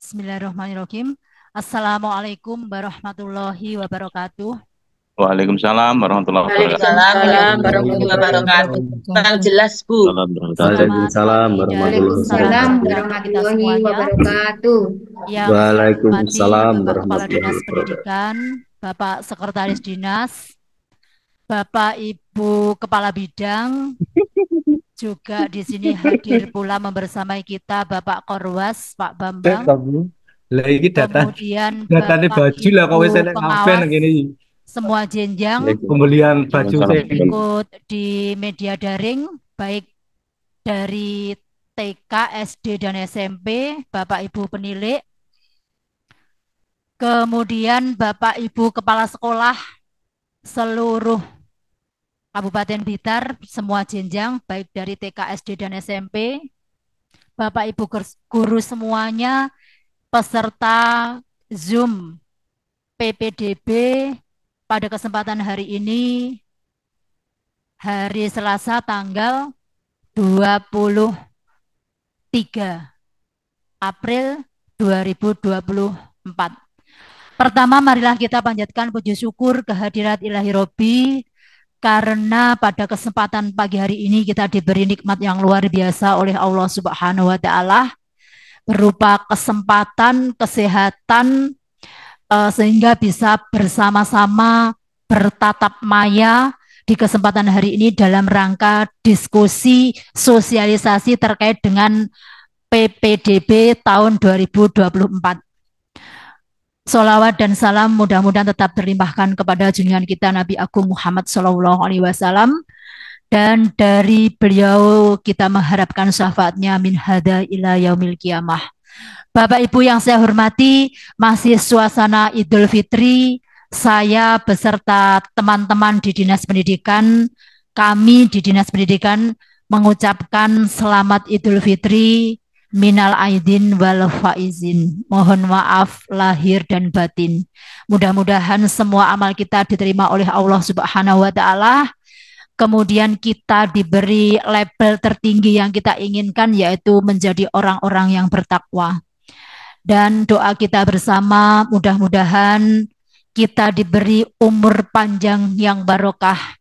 Bismillahirrahmanirrahim. Assalamualaikum warahmatullahi wabarakatuh. Waalaikumsalam warahmatullahi wabarakatuh. Waalaikumsalam Assalamualaikum warahmatullahi wabarakatuh. Kurang jelas, Bu. Selamat Waalaikumsalam pagi dan warahmatullahi salam wabarakatuh. sejahtera untuk kita warahmatullahi semuanya. wabarakatuh. Yang saya hormati Waalaikumsalam Bapak Kepala warahmatullahi Dinas wabarakatuh. Pendidikan, Bapak Sekretaris Dinas, Bapak Ibu Kepala Bidang, juga di sini hadir pula membersamai kita Bapak Korwas, Pak Bambang, Lah iki kemudian datane Bapak baju lah kowe Ibu sing ngapain pengawas ngene iki. semua jenjang Pembelian baju yang sing ikut di media daring, baik dari TK, SD, dan SMP, Bapak Ibu penilik, kemudian Bapak Ibu Kepala Sekolah seluruh Kabupaten Blitar, semua jenjang, baik dari TK, SD, dan SMP, Bapak Ibu guru semuanya, peserta Zoom PPDB pada kesempatan hari ini, hari Selasa tanggal 23 April 2024. Pertama, marilah kita panjatkan puji syukur kehadirat Ilahi Robbi, karena pada kesempatan pagi hari ini kita diberi nikmat yang luar biasa oleh Allah Subhanahu wa Ta'ala, berupa kesempatan, kesehatan, sehingga bisa bersama-sama bertatap maya di kesempatan hari ini dalam rangka diskusi sosialisasi terkait dengan PPDB tahun 2024. Sholawat dan salam mudah-mudahan tetap terlimpahkan kepada junjungan kita Nabi Agung Muhammad SAW, dan dari beliau kita mengharapkan syafaatnya min hada ila yaumil qiyamah. Bapak Ibu yang saya hormati, masih suasana Idul Fitri, saya beserta teman-teman di Dinas Pendidikan, kami di Dinas Pendidikan mengucapkan selamat Idul Fitri, minal aidin wal faizin. Mohon maaf lahir dan batin. Mudah-mudahan semua amal kita diterima oleh Allah Subhanahu wa Ta'ala. Kemudian kita diberi label tertinggi yang kita inginkan, yaitu menjadi orang-orang yang bertakwa. Dan doa kita bersama, mudah-mudahan kita diberi umur panjang yang barokah,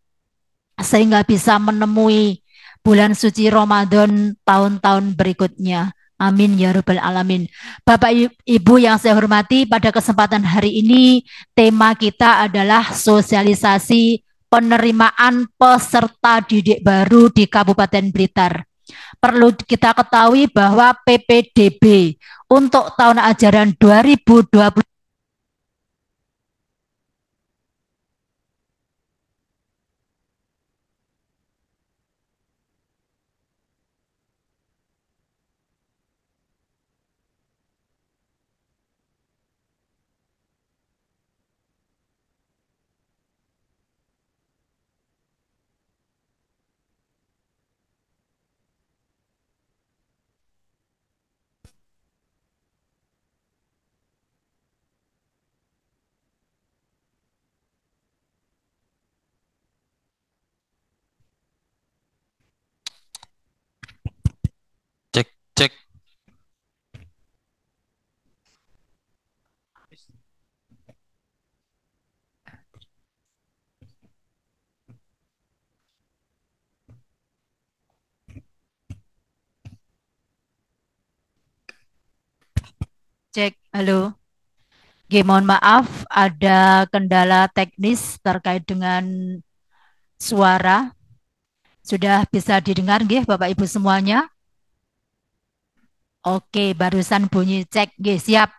sehingga bisa menemui bulan suci Ramadan tahun-tahun berikutnya. Amin ya rabbal alamin. Bapak Ibu yang saya hormati, pada kesempatan hari ini tema kita adalah sosialisasi penerimaan peserta didik baru di Kabupaten Blitar. Perlu kita ketahui bahwa PPDB untuk tahun ajaran 2020 Cek. cek, halo. Mohon maaf, ada kendala teknis terkait dengan suara. Sudah bisa didengar nggih Bapak Ibu semuanya? Oke, barusan bunyi cek nggih, siap.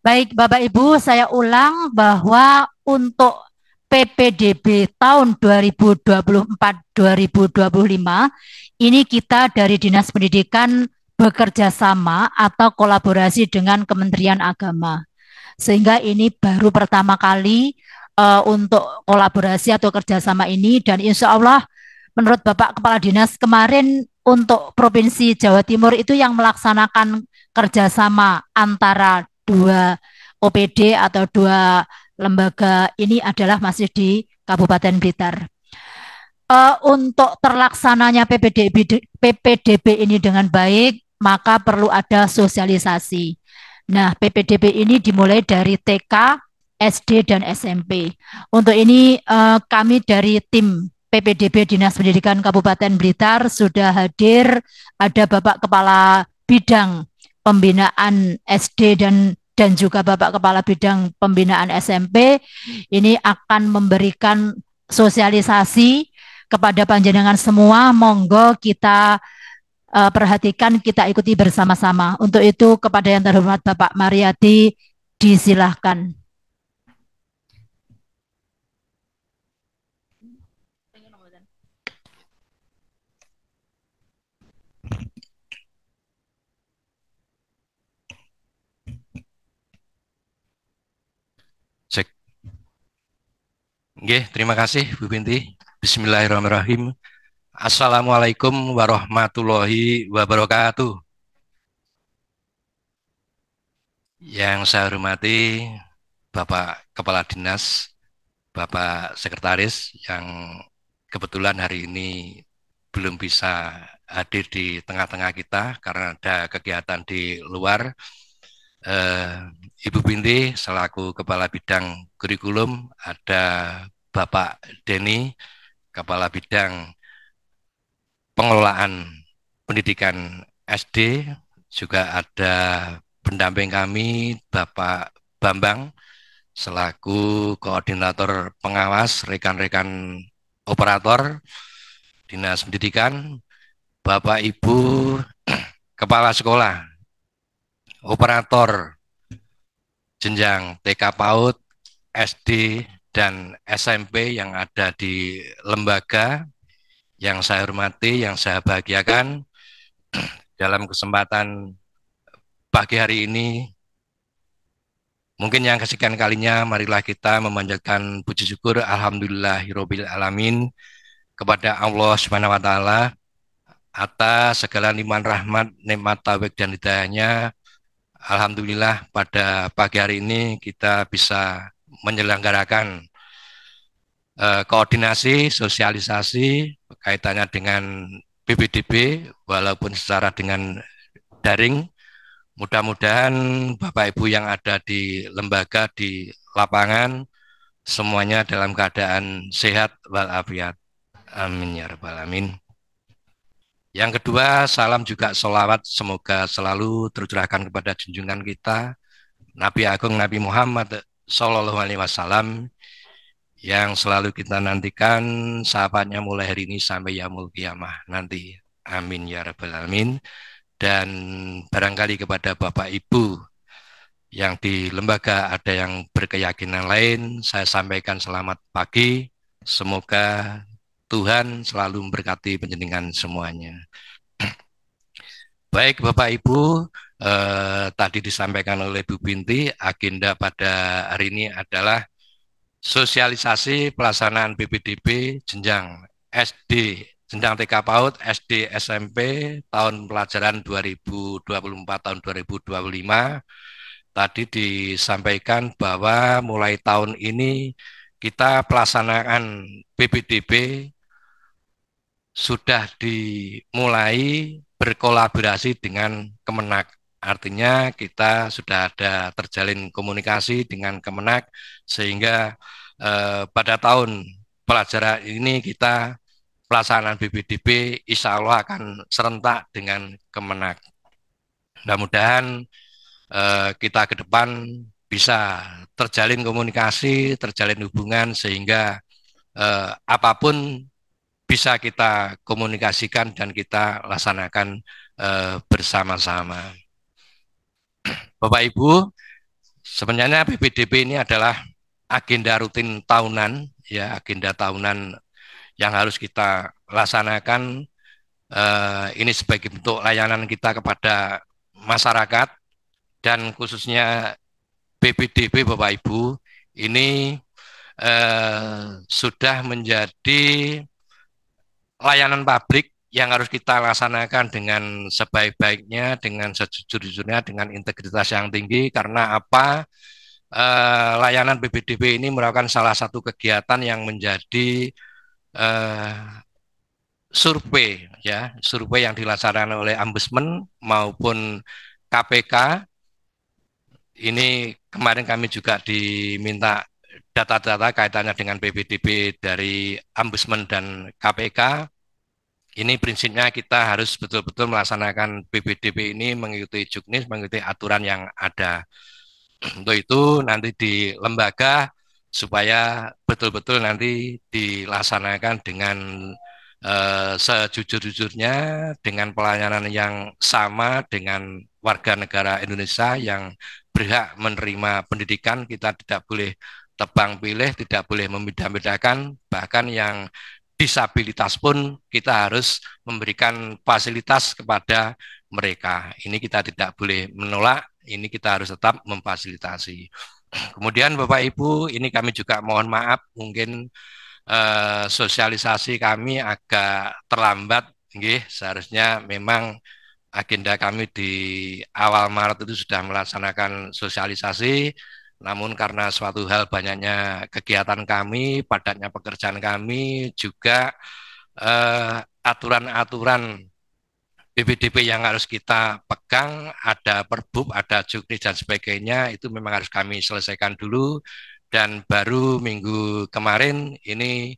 Baik Bapak Ibu, saya ulang bahwa untuk PPDB tahun 2024-2025 ini kita dari Dinas Pendidikan bekerja sama atau kolaborasi dengan Kementerian Agama. Sehingga ini baru pertama kali untuk kolaborasi atau kerjasama ini, dan insya Allah menurut Bapak Kepala Dinas kemarin untuk Provinsi Jawa Timur itu yang melaksanakan kerjasama antara dua OPD atau dua lembaga ini adalah masih di Kabupaten Blitar. Untuk terlaksananya PPDB ini dengan baik, maka perlu ada sosialisasi. Nah, PPDB ini dimulai dari TK, SD, dan SMP. Untuk ini kami dari tim PPDB Dinas Pendidikan Kabupaten Blitar sudah hadir, ada Bapak Kepala Bidang Pembinaan SD dan juga Bapak Kepala Bidang Pembinaan SMP. Ini akan memberikan sosialisasi kepada panjenengan semua. Monggo kita perhatikan, kita ikuti bersama-sama. Untuk itu kepada yang terhormat Bapak Mariadi disilahkan. Cek. Nggih, terima kasih Bu Binti. Bismillahirrahmanirrahim. Assalamualaikum warahmatullahi wabarakatuh. Yang saya hormati Bapak Kepala Dinas, Bapak Sekretaris yang kebetulan hari ini belum bisa hadir di tengah-tengah kita karena ada kegiatan di luar. Ibu Binti selaku Kepala Bidang Kurikulum, ada Bapak Denny, Kepala Bidang Pengelolaan Pendidikan SD, juga ada pendamping kami Bapak Bambang selaku Koordinator Pengawas, rekan-rekan operator Dinas Pendidikan, Bapak Ibu Kepala Sekolah, operator jenjang TK PAUD, SD, dan SMP yang ada di lembaga. Yang saya hormati, yang saya bahagiakan, dalam kesempatan pagi hari ini, mungkin yang kesekian kalinya, marilah kita memanjatkan puji syukur alhamdulillahirabbil alamin kepada Allah Subhanahu wa taala atas segala limpahan rahmat, nikmat, taufik dan hidayahnya. Alhamdulillah pada pagi hari ini kita bisa menyelenggarakan koordinasi, sosialisasi kaitannya dengan PPDB walaupun secara dengan daring. Mudah-mudahan Bapak Ibu yang ada di lembaga, di lapangan, semuanya dalam keadaan sehat walafiat. Amin ya rabbal alamin. Yang kedua, salam juga sholawat semoga selalu tercurahkan kepada junjungan kita Nabi Agung Nabi Muhammad Sallallahu Alaihi Wasallam yang selalu kita nantikan sahabatnya mulai hari ini sampai yaumul qiyamah nanti. Amin ya rabbal alamin. Dan barangkali kepada Bapak Ibu yang di lembaga ada yang berkeyakinan lain, saya sampaikan selamat pagi. Semoga Tuhan selalu memberkati panjenengan semuanya. Baik Bapak Ibu, tadi disampaikan oleh Bu Binti, agenda pada hari ini adalah sosialisasi pelaksanaan PPDB jenjang SD, jenjang TK PAUD, SD, SMP tahun pelajaran 2024 tahun 2025. Tadi disampaikan bahwa mulai tahun ini kita pelaksanaan PPDB sudah dimulai berkolaborasi dengan Kemenak. Artinya kita sudah ada terjalin komunikasi dengan Kemenak sehingga pada tahun pelajaran ini kita pelaksanaan PPDB insya Allah akan serentak dengan Kemenak. Mudah-mudahan kita ke depan bisa terjalin komunikasi, terjalin hubungan sehingga apapun bisa kita komunikasikan dan kita laksanakan bersama-sama. Bapak Ibu, sebenarnya PPDB ini adalah agenda rutin tahunan, ya agenda tahunan yang harus kita laksanakan. Ini sebagai bentuk layanan kita kepada masyarakat dan khususnya PPDB Bapak Ibu ini sudah menjadi layanan publik yang harus kita laksanakan dengan sebaik-baiknya, dengan sejujur-jujurnya, dengan integritas yang tinggi. Karena apa? Layanan PPDB ini merupakan salah satu kegiatan yang menjadi survei ya, survei yang dilaksanakan oleh Ombudsman maupun KPK. Ini kemarin kami juga diminta data-data kaitannya dengan PPDB dari Ombudsman dan KPK. Ini prinsipnya kita harus betul-betul melaksanakan PPDB ini mengikuti juknis, mengikuti aturan yang ada. Untuk itu nanti di lembaga supaya betul-betul nanti dilaksanakan dengan sejujur-jujurnya, dengan pelayanan yang sama dengan warga negara Indonesia yang berhak menerima pendidikan. Kita tidak boleh tebang pilih, tidak boleh membeda-bedakan, bahkan yang disabilitas pun kita harus memberikan fasilitas kepada mereka. Ini kita tidak boleh menolak, ini kita harus tetap memfasilitasi. Kemudian Bapak Ibu, ini kami juga mohon maaf, mungkin sosialisasi kami agak terlambat. Seharusnya memang agenda kami di awal Maret itu sudah melaksanakan sosialisasi, namun karena suatu hal banyaknya kegiatan kami, padatnya pekerjaan kami, juga aturan-aturan PPDB yang harus kita pegang, ada perbub, ada juknis dan sebagainya, itu memang harus kami selesaikan dulu. Dan baru minggu kemarin ini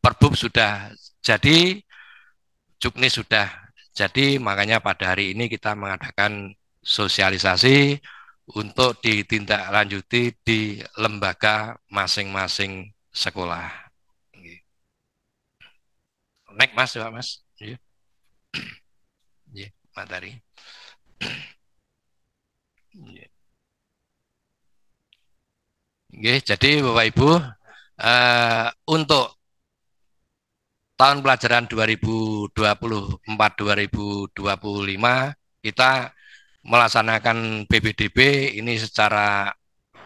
perbub sudah jadi, juknis sudah jadi, makanya pada hari ini kita mengadakan sosialisasi untuk ditindaklanjuti di lembaga masing-masing sekolah. Next Mas, Pak Mas. Ya, materi. Jadi Bapak Ibu, untuk tahun pelajaran 2024-2025 kita melaksanakan PPDB ini secara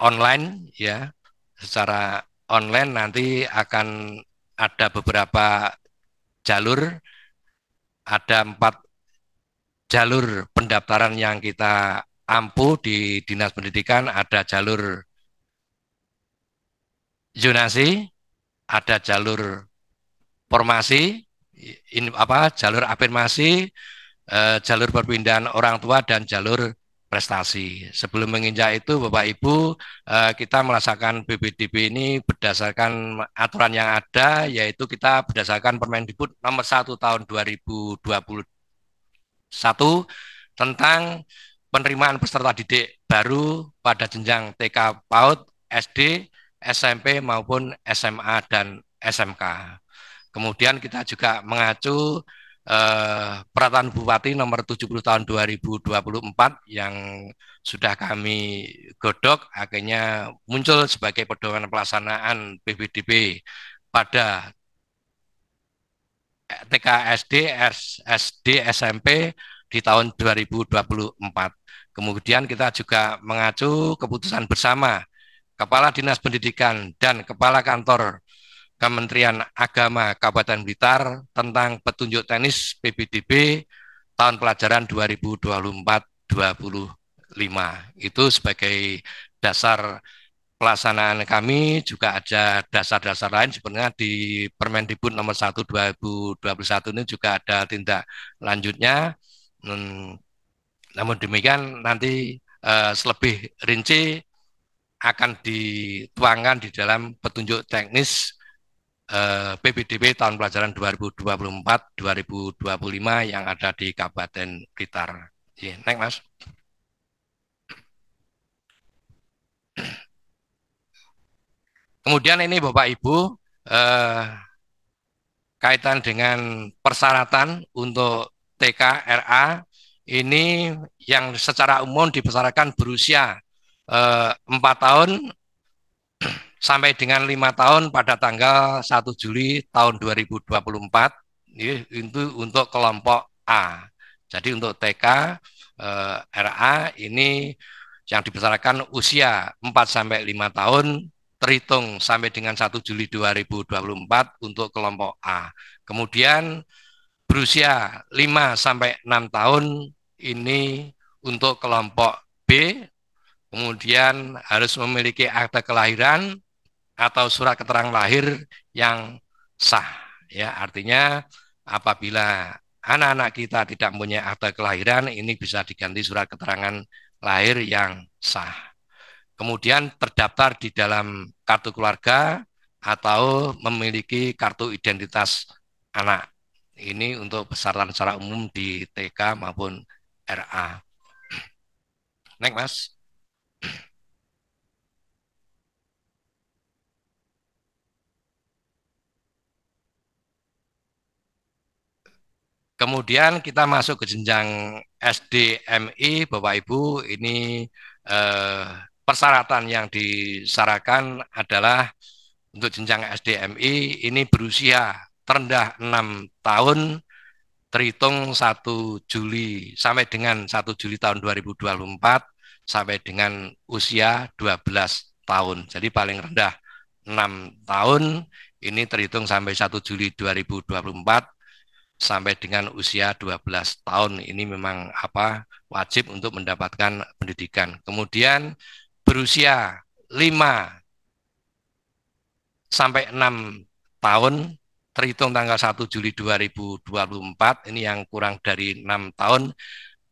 online ya. Secara online nanti akan ada beberapa jalur, ada 4 jalur pendaftaran yang kita ampuh di Dinas Pendidikan. Ada jalur zonasi, ada jalur formasi, jalur afirmasi, jalur perpindahan orang tua, dan jalur prestasi. Sebelum menginjak itu Bapak Ibu, kita melaksanakan PPDB ini berdasarkan aturan yang ada, yaitu kita berdasarkan Permendikbud nomor 1 tahun 2021 tentang penerimaan peserta didik baru pada jenjang TK PAUD, SD, SMP maupun SMA dan SMK. Kemudian kita juga mengacu Peraturan Bupati nomor 70 tahun 2024 yang sudah kami godok, akhirnya muncul sebagai pedoman pelaksanaan PPDB pada TK, SD, SMP di tahun 2024. Kemudian kita juga mengacu keputusan bersama Kepala Dinas Pendidikan dan Kepala Kantor Kementerian Agama Kabupaten Blitar tentang petunjuk teknis PPDB tahun pelajaran 2024-2025. Itu sebagai dasar pelaksanaan kami. Juga ada dasar-dasar lain sebenarnya di Permendikbud nomor 1 2021 ini juga ada tindak lanjutnya. Namun demikian nanti selebih rinci akan dituangkan di dalam petunjuk teknis PPDB tahun pelajaran 2024-2025 yang ada di Kabupaten Blitar. Next Mas. Kemudian ini Bapak Ibu, kaitan dengan persyaratan untuk TK RA ini yang secara umum dipersyaratkan berusia 4 tahun sampai dengan 5 tahun pada tanggal 1 Juli tahun 2024, itu untuk kelompok A. Jadi untuk TK RA ini yang dipersyaratkan usia 4 sampai 5 tahun terhitung sampai dengan 1 Juli 2024 untuk kelompok A. Kemudian berusia 5 sampai 6 tahun ini untuk kelompok B. Kemudian harus memiliki akte kelahiran atau surat keterangan lahir yang sah. Ya, artinya apabila anak-anak kita tidak mempunyai akte kelahiran, ini bisa diganti surat keterangan lahir yang sah. Kemudian terdaftar di dalam kartu keluarga atau memiliki kartu identitas anak. Ini untuk persyaratan secara umum di TK maupun RA. Next, Mas. Kemudian kita masuk ke jenjang SDMI, Bapak Ibu, ini persyaratan yang disyaratkan adalah untuk jenjang SDMI ini berusia terendah 6 tahun terhitung 1 Juli sampai dengan 1 Juli tahun 2024 sampai dengan usia 12 tahun. Jadi paling rendah 6 tahun ini terhitung sampai 1 Juli 2024 sampai dengan usia 12 tahun. Ini memang wajib untuk mendapatkan pendidikan. Kemudian berusia 5 sampai 6 tahun terhitung tanggal 1 Juli 2024, ini yang kurang dari 6 tahun,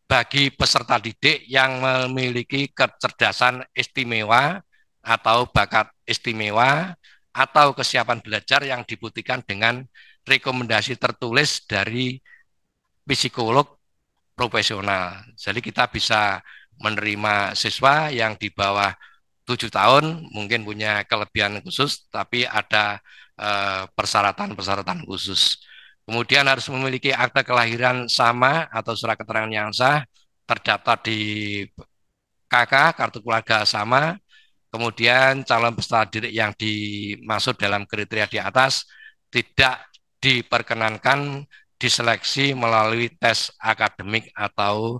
bagi peserta didik yang memiliki kecerdasan istimewa atau bakat istimewa atau kesiapan belajar yang dibuktikan dengan rekomendasi tertulis dari psikolog profesional. Jadi kita bisa menerima siswa yang di bawah 7 tahun, mungkin punya kelebihan khusus, tapi ada persyaratan-persyaratan khusus. Kemudian harus memiliki akte kelahiran sama atau surat keterangan yang sah, terdaftar di KK, kartu keluarga sama. Kemudian calon peserta didik yang dimaksud dalam kriteria di atas tidak diperkenankan diseleksi melalui tes akademik atau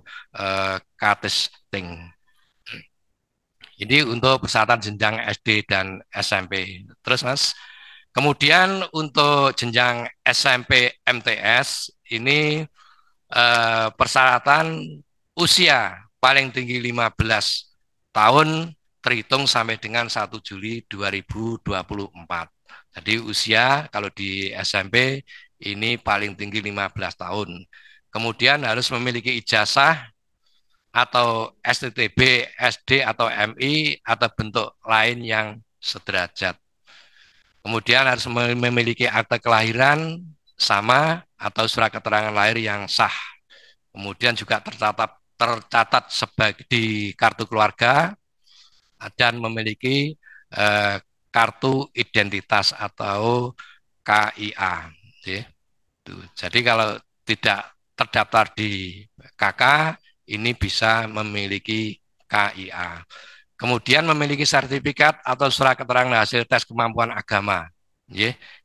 K-testing. Ini untuk persyaratan jenjang SD dan SMP. Terus Mas, kemudian untuk jenjang SMP MTS ini persyaratan usia paling tinggi 15 tahun terhitung sampai dengan 1 Juli 2024. Jadi usia kalau di SMP ini paling tinggi 15 tahun. Kemudian harus memiliki ijazah atau STTB, SD atau MI atau bentuk lain yang sederajat. Kemudian harus memiliki akte kelahiran sama atau surat keterangan lahir yang sah. Kemudian juga tercatat sebagai di kartu keluarga dan memiliki kartu identitas atau KIA. Jadi kalau tidak terdaftar di KK, ini bisa memiliki KIA. Kemudian memiliki sertifikat atau surat keterangan hasil tes kemampuan agama.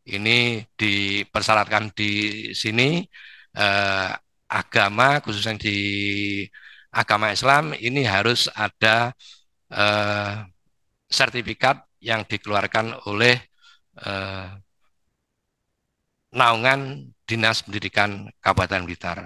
Ini dipersyaratkan di sini agama, khususnya di agama Islam, ini harus ada sertifikat yang dikeluarkan oleh naungan Dinas Pendidikan Kabupaten Blitar.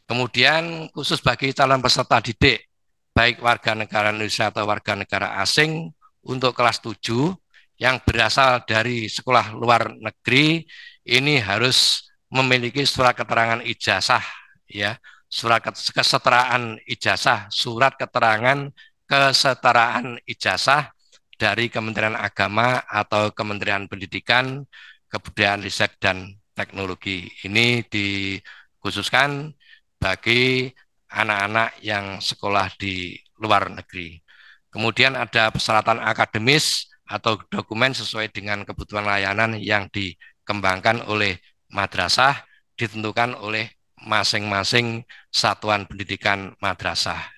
Kemudian khusus bagi calon peserta didik, baik warga negara Indonesia atau warga negara asing, untuk kelas 7 yang berasal dari sekolah luar negeri, ini harus memiliki surat keterangan ijazah, ya, surat kesetaraan ijazah, surat keterangan kesetaraan ijazah dari Kementerian Agama atau Kementerian Pendidikan, Kebudayaan, Riset, dan Teknologi. Ini dikhususkan bagi anak-anak yang sekolah di luar negeri. Kemudian ada persyaratan akademis atau dokumen sesuai dengan kebutuhan layanan yang dikembangkan oleh madrasah, ditentukan oleh masing-masing satuan pendidikan madrasah.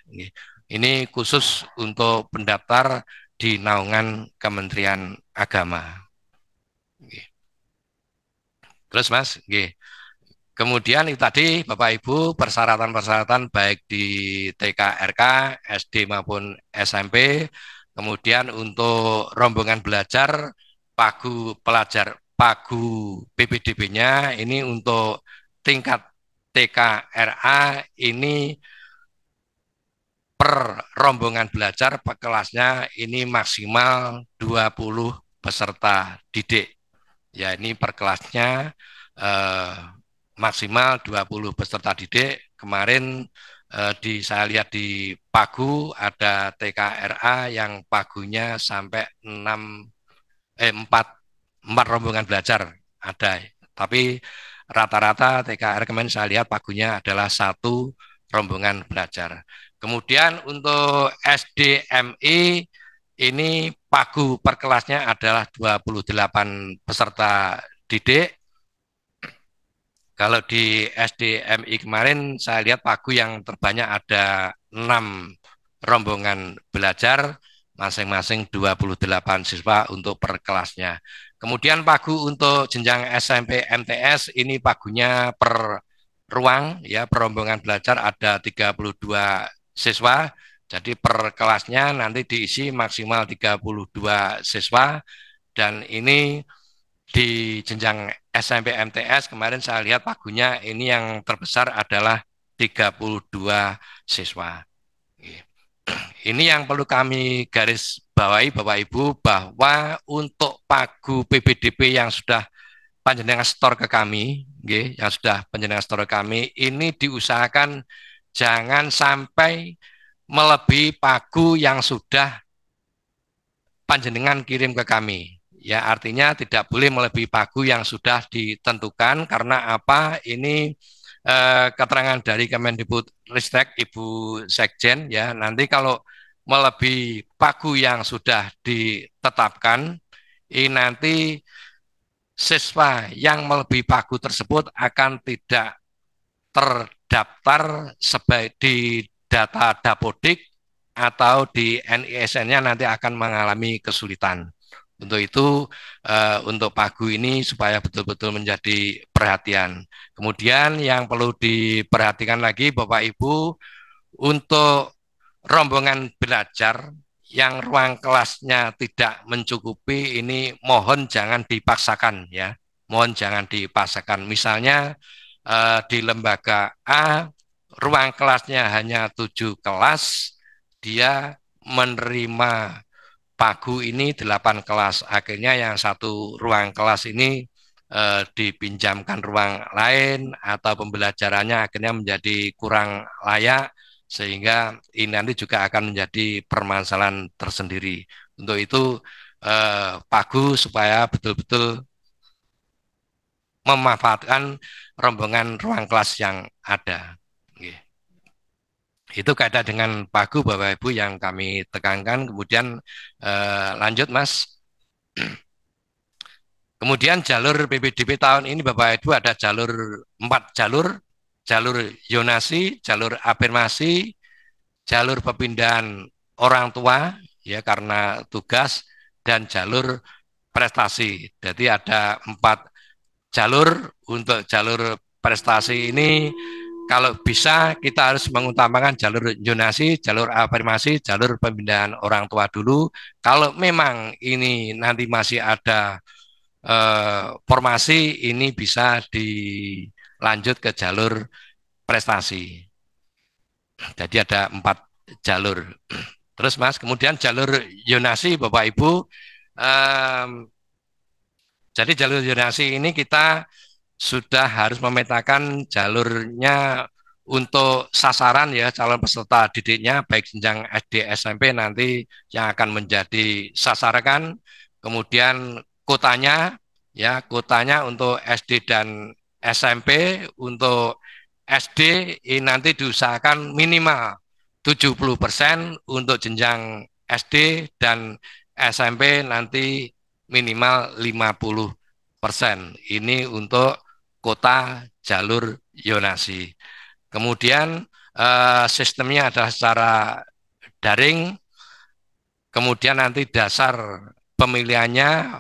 Ini khusus untuk pendaftar di naungan Kementerian Agama. Terus Mas, kemudian itu tadi Bapak Ibu persyaratan-persyaratan baik di TK, RK, SD maupun SMP. Kemudian untuk rombongan belajar pagu PPDB-nya ini untuk tingkat TK, RA ini per rombongan belajar per kelasnya ini maksimal 20 peserta didik. Ya, ini per kelasnya maksimal 20 peserta didik. Kemarin saya lihat di Pagu ada TKRA yang pagunya sampai 4 rombongan belajar ada. Tapi rata-rata TKR kemarin saya lihat pagunya adalah 1 rombongan belajar. Kemudian untuk SDMI ini pagu per kelasnya adalah 28 peserta didik. Kalau di SDMI kemarin saya lihat pagu yang terbanyak ada 6 rombongan belajar, masing-masing 28 siswa untuk per kelasnya. Kemudian pagu untuk jenjang SMP MTS ini pagunya per ruang, ya, per rombongan belajar ada 32 siswa. Jadi per kelasnya nanti diisi maksimal 32 siswa. Dan ini di jenjang SMP MTS kemarin saya lihat pagunya ini yang terbesar adalah 32 siswa. Ini yang perlu kami garis bawahi Bapak Ibu, bahwa untuk pagu PBDB yang sudah panjenengan store ke kami, yang sudah panjenengan store ke kami, ini diusahakan jangan sampai melebihi pagu yang sudah panjenengan kirim ke kami. Ya, artinya tidak boleh melebihi pagu yang sudah ditentukan. Karena apa? Ini keterangan dari Kemendikbudristek Ibu Sekjen, ya, nanti kalau melebihi pagu yang sudah ditetapkan, ini nanti siswa yang melebihi pagu tersebut akan tidak terdaftar sebagai di data Dapodik atau di NISN-nya nanti akan mengalami kesulitan. Untuk itu, untuk pagu ini supaya betul-betul menjadi perhatian. Kemudian yang perlu diperhatikan lagi Bapak Ibu, untuk rombongan belajar yang ruang kelasnya tidak mencukupi, ini mohon jangan dipaksakan, ya. Mohon jangan dipaksakan. Misalnya di lembaga A, ruang kelasnya hanya 7 kelas, dia menerima pagu ini 8 kelas. Akhirnya yang 1 ruang kelas ini dipinjamkan ruang lain atau pembelajarannya akhirnya menjadi kurang layak, sehingga ini nanti juga akan menjadi permasalahan tersendiri. Untuk itu pagu supaya betul-betul memanfaatkan rombongan ruang kelas yang ada. Itu kaitan dengan pagu Bapak Ibu yang kami tekankan. Kemudian lanjut Mas. Kemudian jalur PPDB tahun ini Bapak Ibu ada 4 jalur. Jalur yonasi, jalur afirmasi, jalur perpindahan orang tua, ya, karena tugas, dan jalur prestasi. Jadi ada 4 jalur. Untuk jalur prestasi ini kalau bisa kita harus mengutamakan jalur yonasi, jalur afirmasi, jalur pembinaan orang tua dulu. Kalau memang ini nanti masih ada formasi, ini bisa dilanjut ke jalur prestasi. Jadi ada 4 jalur. Terus Mas, kemudian jalur yonasi Bapak Ibu. Jadi jalur yonasi ini kita sudah harus memetakan jalurnya untuk sasaran, ya, calon peserta didiknya, baik jenjang SD SMP nanti yang akan menjadi sasaran. Kemudian kotanya, ya, kotanya untuk SD dan SMP. Untuk SD ini nanti diusahakan minimal 70% untuk jenjang SD, dan SMP nanti minimal 50%. Ini untuk kota jalur yonasi. Kemudian sistemnya adalah secara daring. Kemudian nanti dasar pemilihannya,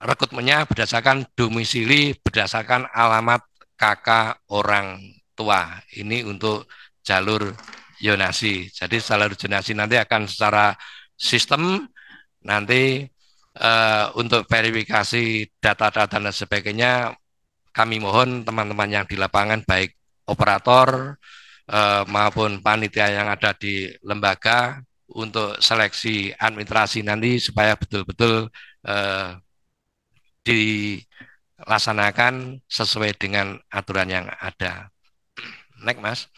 rekrutmennya berdasarkan domisili, berdasarkan alamat kakak orang tua. Ini untuk jalur yonasi. Jadi jalur yonasi nanti akan secara sistem, nanti untuk verifikasi data-data dan sebagainya, kami mohon teman-teman yang di lapangan, baik operator maupun panitia yang ada di lembaga, untuk seleksi administrasi nanti supaya betul-betul laksanakan sesuai dengan aturan yang ada. Next, Mas.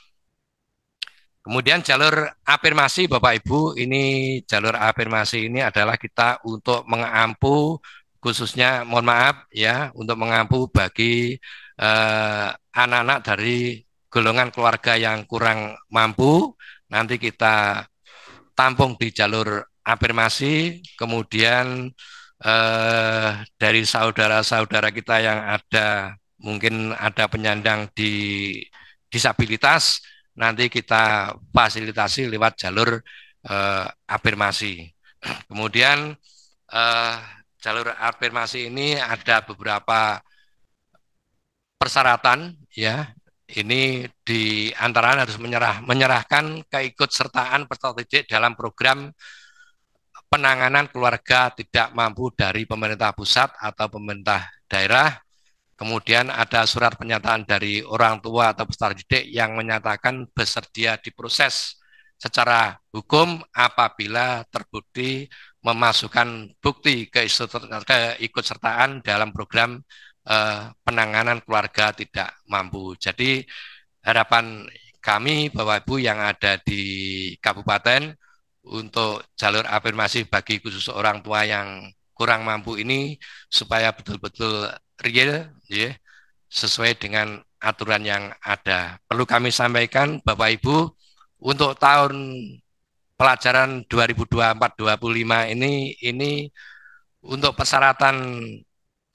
Kemudian jalur afirmasi Bapak Ibu, ini jalur afirmasi ini adalah kita untuk mengampu khususnya, mohon maaf ya, untuk mengampu bagi anak-anak dari golongan keluarga yang kurang mampu. Nanti kita tampung di jalur afirmasi, kemudian dari saudara-saudara kita yang ada, mungkin ada penyandang di disabilitas, nanti kita fasilitasi lewat jalur afirmasi. Kemudian jalur afirmasi ini ada beberapa persyaratan ya. Ini di antara harus menyerahkan keikutsertaan peserta didik dalam program penanganan keluarga tidak mampu dari pemerintah pusat atau pemerintah daerah. Kemudian ada surat pernyataan dari orang tua atau peserta didik yang menyatakan bersedia diproses secara hukum apabila terbukti memasukkan bukti keikutsertaan dalam program penanganan keluarga tidak mampu. Jadi harapan kami Bapak Ibu yang ada di kabupaten untuk jalur afirmasi bagi khusus orang tua yang kurang mampu ini supaya betul-betul real ya, sesuai dengan aturan yang ada. Perlu kami sampaikan Bapak Ibu, untuk tahun pelajaran 2024-2025 ini untuk persyaratan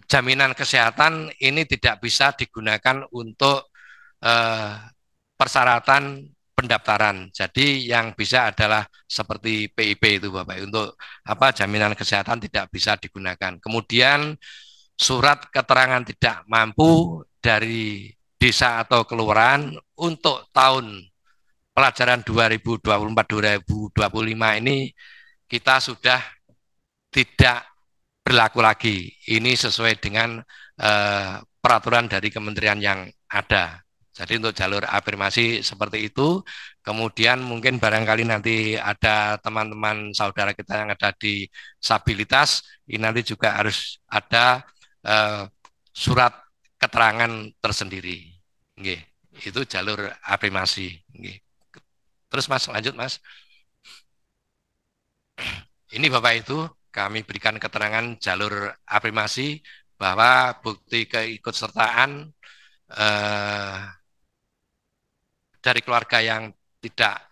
jaminan kesehatan ini tidak bisa digunakan untuk persyaratan pendaftaran. Jadi yang bisa adalah seperti PIP itu Bapak, untuk jaminan kesehatan tidak bisa digunakan. Kemudian surat keterangan tidak mampu dari desa atau kelurahan untuk tahun pelajaran 2024-2025 ini kita sudah tidak berlaku lagi. Ini sesuai dengan peraturan dari kementerian yang ada. Jadi untuk jalur afirmasi seperti itu. Kemudian mungkin barangkali nanti ada teman-teman saudara kita yang ada di disabilitas, ini nanti juga harus ada surat keterangan tersendiri. Nggih, itu jalur afirmasi. Nggih. Terus Mas, lanjut Mas. Ini Bapak itu kami berikan keterangan jalur afirmasi bahwa bukti keikutsertaan dari keluarga yang tidak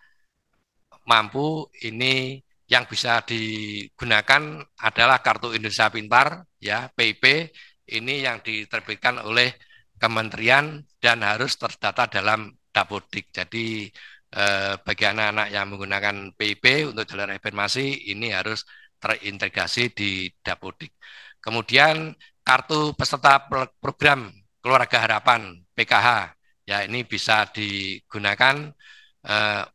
mampu ini yang bisa digunakan adalah Kartu Indonesia Pintar ya, PIP, ini yang diterbitkan oleh kementerian dan harus terdata dalam Dapodik. Jadi bagi anak-anak yang menggunakan PIP untuk jalur afirmasi ini harus terintegrasi di Dapodik. Kemudian kartu peserta program Keluarga Harapan PKH ya, ini bisa digunakan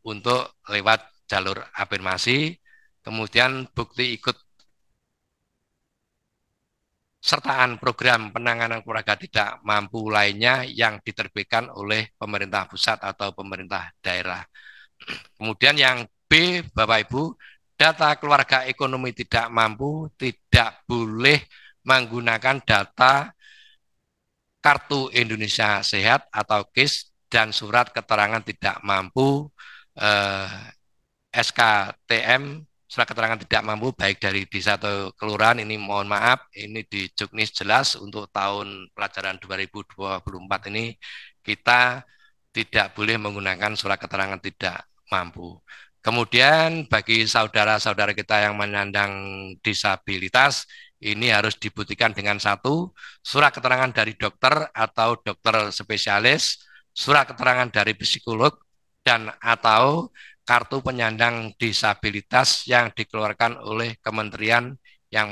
untuk lewat jalur afirmasi. Kemudian bukti ikut sertaan program penanganan keluarga tidak mampu lainnya yang diterbitkan oleh pemerintah pusat atau pemerintah daerah. Kemudian yang B, Bapak Ibu, data keluarga ekonomi tidak mampu tidak boleh menggunakan data Kartu Indonesia Sehat atau KIS dan surat keterangan tidak mampu SKTM, surat keterangan tidak mampu baik dari desa atau kelurahan. Ini mohon maaf, ini di Juknis jelas untuk tahun pelajaran 2024 ini kita tidak boleh menggunakan surat keterangan tidak mampu. Kemudian bagi saudara-saudara kita yang menyandang disabilitas, ini harus dibuktikan dengan satu, surat keterangan dari dokter atau dokter spesialis, surat keterangan dari psikolog, dan atau kartu penyandang disabilitas yang dikeluarkan oleh kementerian yang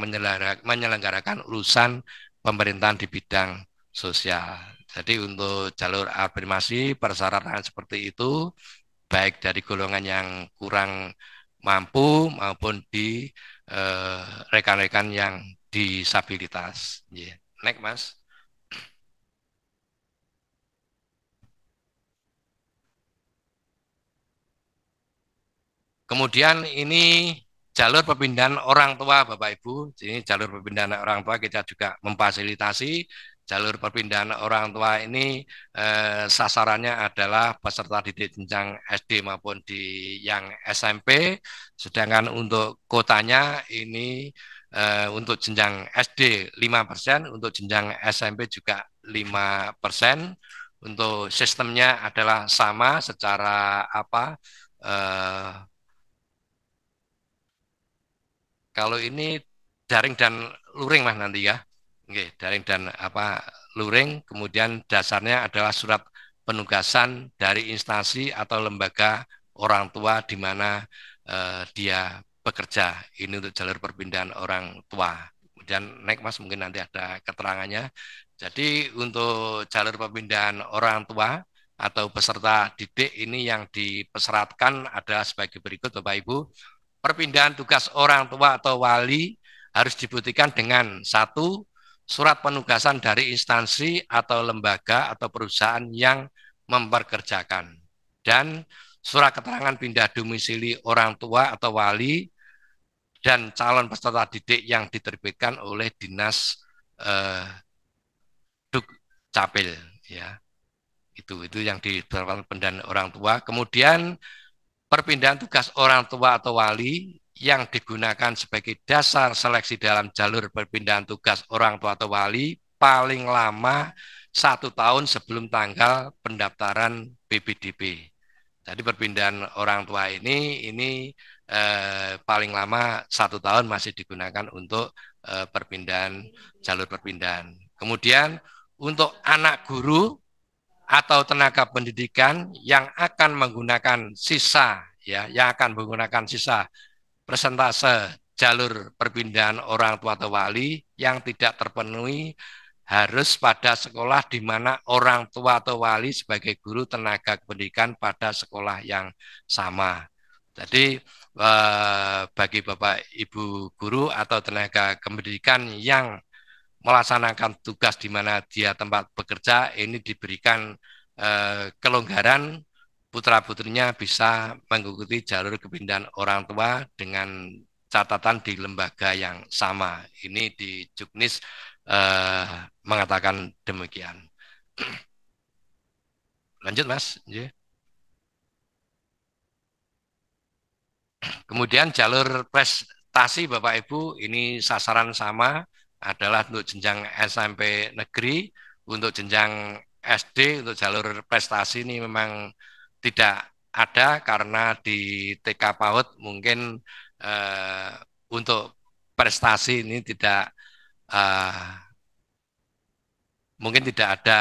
menyelenggarakan urusan pemerintahan di bidang sosial. Jadi untuk jalur afirmasi persyaratan seperti itu, baik dari golongan yang kurang mampu maupun di rekan-rekan yang disabilitas. Yeah. Next, Mas. Kemudian ini jalur perpindahan orang tua Bapak Ibu. Ini jalur perpindahan orang tua kita juga memfasilitasi jalur perpindahan orang tua ini sasarannya adalah peserta didik jenjang SD maupun di yang SMP, sedangkan untuk kotanya ini untuk jenjang SD 5%, untuk jenjang SMP juga 5%. Untuk sistemnya adalah sama secara apa? Kalau ini daring dan luring Mas nanti ya. Oke, daring dan apa luring, kemudian dasarnya adalah surat penugasan dari instansi atau lembaga orang tua di mana dia bekerja. Ini untuk jalur perpindahan orang tua. Kemudian naik Mas, mungkin nanti ada keterangannya. Jadi untuk jalur perpindahan orang tua atau peserta didik ini yang dipersyaratkan adalah sebagai berikut Bapak Ibu. Perpindahan tugas orang tua atau wali harus dibuktikan dengan satu, surat penugasan dari instansi atau lembaga atau perusahaan yang memperkerjakan, dan surat keterangan pindah domisili orang tua atau wali dan calon peserta didik yang diterbitkan oleh Dinas Dukcapil ya. Itu yang diterapkan pendanaan orang tua. Kemudian perpindahan tugas orang tua atau wali yang digunakan sebagai dasar seleksi dalam jalur perpindahan tugas orang tua atau wali paling lama 1 tahun sebelum tanggal pendaftaran BPDB. Jadi perpindahan orang tua ini paling lama 1 tahun masih digunakan untuk perpindahan jalur perpindahan. Kemudian untuk anak guru atau tenaga pendidikan yang akan menggunakan sisa persentase jalur perpindahan orang tua atau wali yang tidak terpenuhi harus pada sekolah di mana orang tua atau wali sebagai guru tenaga pendidikan pada sekolah yang sama. Jadi bagi Bapak Ibu guru atau tenaga pendidikan yang melaksanakan tugas di mana dia tempat bekerja, ini diberikan kelonggaran, putra-putrinya bisa mengikuti jalur kepindahan orang tua dengan catatan di lembaga yang sama. Ini di Juknis mengatakan demikian. Lanjut Mas. Kemudian jalur prestasi Bapak Ibu, ini sasaran sama, adalah untuk jenjang SMP negeri. Untuk jenjang SD, untuk jalur prestasi ini memang tidak ada karena di TK PAUD mungkin untuk prestasi ini tidak mungkin tidak ada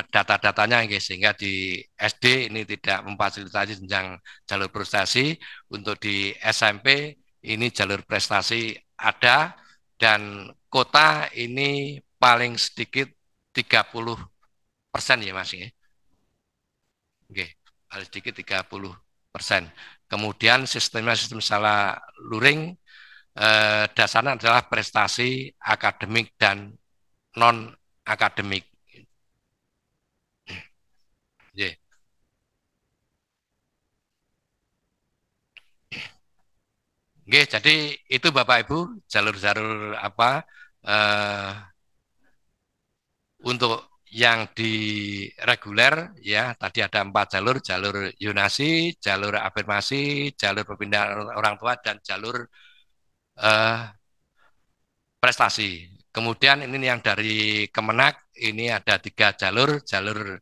data-datanya sehingga di SD ini tidak memfasilitasi jenjang jalur prestasi. Untuk di SMP ini jalur prestasi ada, dan kota ini paling sedikit 30% ya Mas ya. Oke, paling sedikit 30%. Kemudian sistemnya sistem skala luring, dasarnya adalah prestasi akademik dan non akademik. Yeah. Oke, jadi itu Bapak Ibu jalur-jalur apa untuk yang di reguler ya, tadi ada 4 jalur, jalur yonasi, jalur afirmasi, jalur perpindahan orang tua, dan jalur prestasi. Kemudian ini yang dari Kemenak, ini ada 3 jalur, jalur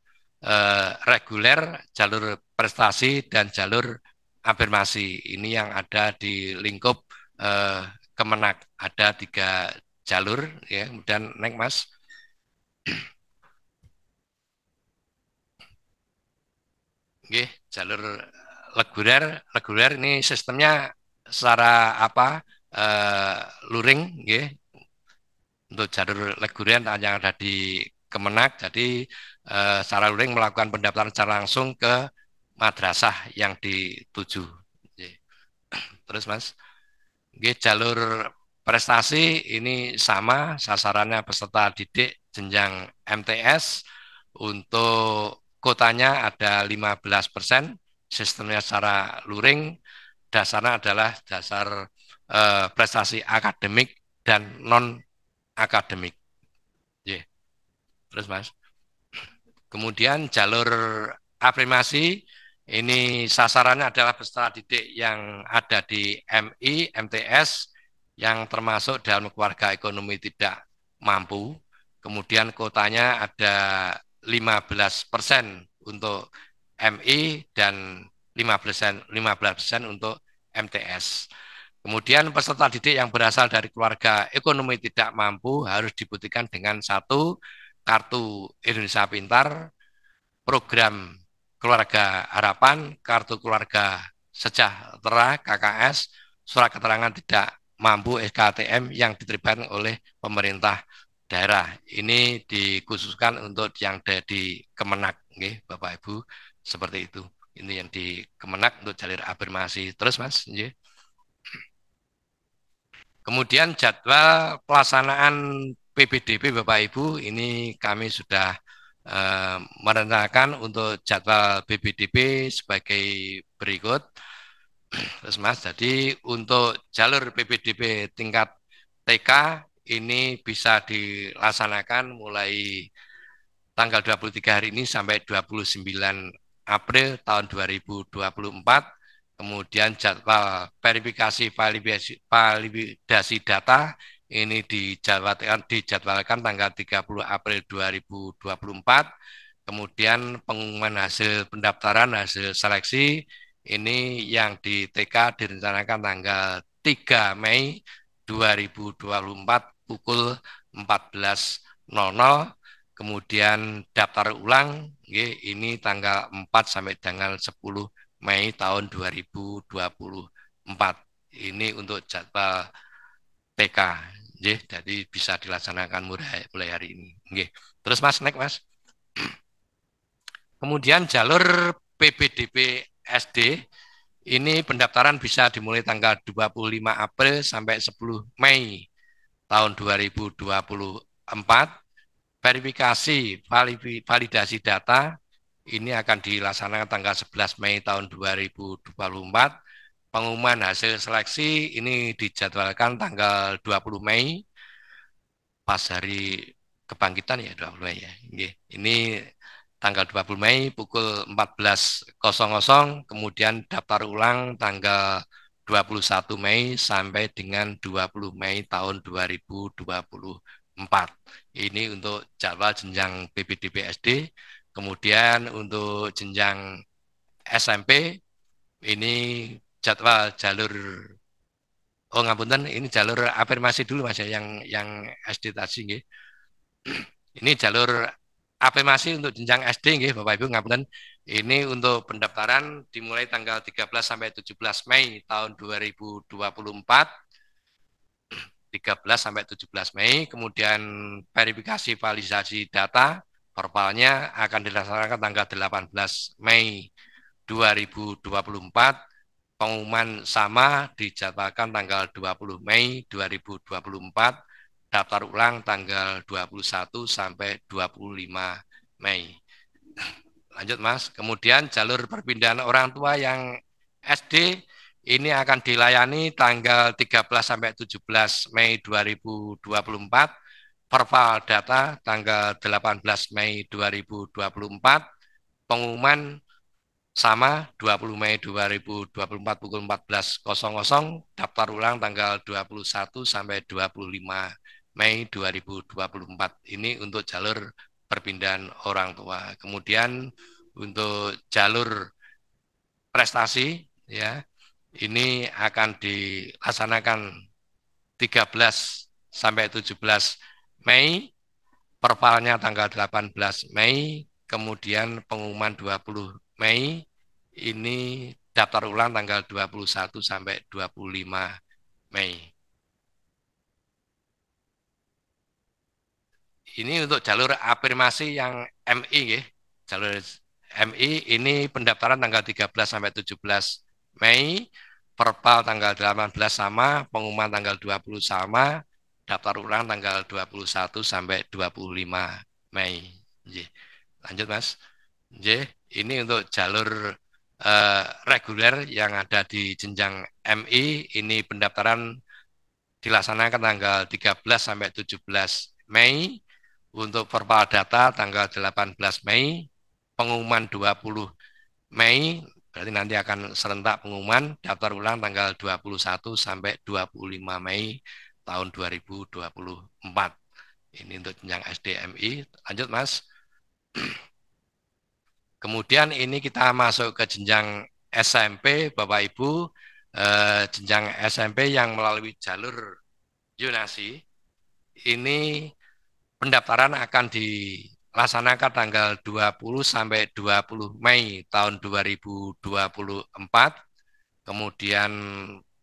reguler, jalur prestasi, dan jalur afirmasi. Ini yang ada di lingkup Kemenak, ada 3 jalur ya. Kemudian naik Mas. Oke, jalur reguler ini sistemnya secara apa luring ya. Untuk jalur reguler yang ada di Kemenak, jadi secara luring melakukan pendaftaran secara langsung ke madrasah yang dituju. Terus Mas, oke, jalur prestasi ini sama, sasarannya peserta didik jenjang MTS. Untuk kotanya ada 15%, sistemnya secara luring, dasarnya adalah dasar prestasi akademik dan non akademik. Yeah. Terus Mas. Kemudian jalur afirmasi ini sasarannya adalah peserta didik yang ada di MI, MTS yang termasuk dalam keluarga ekonomi tidak mampu. Kemudian kuotanya ada 15% untuk MI dan 15% untuk MTS. Kemudian peserta didik yang berasal dari keluarga ekonomi tidak mampu harus dibuktikan dengan satu kartu Indonesia Pintar, program Keluarga Harapan, kartu keluarga sejahtera KKS, surat keterangan tidak mampu SKTM yang diterima oleh pemerintah daerah. Ini dikhususkan untuk yang ada di Kemenak, okay, Bapak Ibu, seperti itu. Ini yang di Kemenak untuk jalur afirmasi. Terus Mas, okay. Kemudian jadwal pelaksanaan PPDB Bapak Ibu, ini kami sudah merencanakan untuk jadwal PPDB sebagai berikut. Terus Mas, jadi untuk jalur PPDB tingkat TK ini bisa dilaksanakan mulai tanggal 23 hari ini sampai 29 April tahun 2024. Kemudian jadwal verifikasi validasi data ini dijadwalkan tanggal 30 April 2024. Kemudian pengumuman hasil pendaftaran, hasil seleksi ini yang di TK direncanakan tanggal 3 Mei 2024 pukul 14.00. Kemudian daftar ulang ini tanggal 4 sampai tanggal 10 Mei tahun 2024. Ini untuk jadwal TK. Jadi bisa dilaksanakan mulai hari ini. Terus Mas, next Mas. Kemudian jalur PPDB SD ini pendaftaran bisa dimulai tanggal 25 April sampai 10 Mei tahun 2024. Verifikasi validasi data ini akan dilaksanakan tanggal 11 Mei tahun 2024. Pengumuman hasil seleksi ini dijadwalkan tanggal 20 Mei, pas hari kebangkitan ya 20 Mei ya. Ini tanggal 20 Mei pukul 14.00, kemudian daftar ulang tanggal 21 Mei sampai dengan 20 Mei tahun 2024. Ini untuk jadwal jenjang PPDB SD. Kemudian untuk jenjang SMP ini jadwal jalur ngapunten, ini jalur afirmasi dulu Mas ya, yang SD tadi nggih. Ini jalur afirmasi untuk jenjang SD nggih Bapak Ibu ngapunten. Ini untuk pendaftaran dimulai tanggal 13 sampai 17 Mei tahun 2024. 13 sampai 17 Mei, kemudian verifikasi validasi data formalnya akan dilaksanakan tanggal 18 Mei 2024. Pengumuman sama dijadwalkan tanggal 20 Mei 2024. Daftar ulang tanggal 21 sampai 25 Mei. Lanjut Mas. Kemudian jalur perpindahan orang tua yang SD ini akan dilayani tanggal 13 sampai 17 Mei 2024. Verval data tanggal 18 Mei 2024. Pengumuman sama 20 Mei 2024 pukul 14.00. Daftar ulang tanggal 21 sampai 25 Mei 2024. Ini untuk jalur perpindahan orang tua. Kemudian untuk jalur prestasi ya, ini akan dilaksanakan 13 sampai 17 Mei, pervalnya tanggal 18 Mei, kemudian pengumuman 20 Mei, ini daftar ulang tanggal 21 sampai 25 Mei. Ini untuk jalur afirmasi yang MI ya. Jalur MI ini pendaftaran tanggal 13 sampai 17 Mei, perpal tanggal 18 sama, pengumuman tanggal 20 sama, daftar ulang tanggal 21 sampai 25 Mei. Lanjut Mas. Ini untuk jalur reguler yang ada di jenjang MI, ini pendaftaran dilaksanakan tanggal 13 sampai 17 Mei, Untuk verbal data tanggal 18 Mei, pengumuman 20 Mei, berarti nanti akan serentak pengumuman daftar ulang tanggal 21 sampai 25 Mei tahun 2024. Ini untuk jenjang SDMI. Lanjut, Mas. Kemudian ini kita masuk ke jenjang SMP, Bapak Ibu, jenjang SMP yang melalui jalur zonasi. Ini pendaftaran akan dilaksanakan tanggal 20 sampai 20 Mei tahun 2024. Kemudian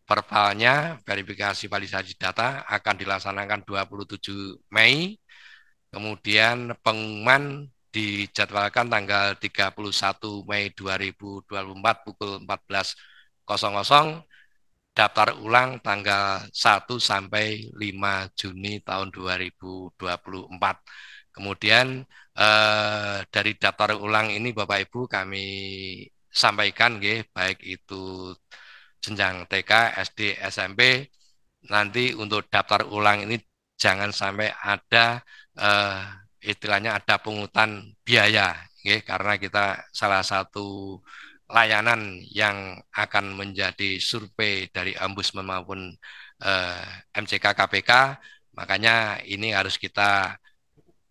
verbalnya, verifikasi validasi data akan dilaksanakan 27 Mei. Kemudian pengumuman dijadwalkan tanggal 31 Mei 2024 pukul 14.00, daftar ulang tanggal 1 sampai 5 Juni tahun 2024. Kemudian dari daftar ulang ini Bapak Ibu kami sampaikan baik itu jenjang TK, SD, SMP, nanti untuk daftar ulang ini jangan sampai ada istilahnya ada pungutan biaya, karena kita salah satu layanan yang akan menjadi survei dari Ombudsman maupun MCK KPK, makanya ini harus kita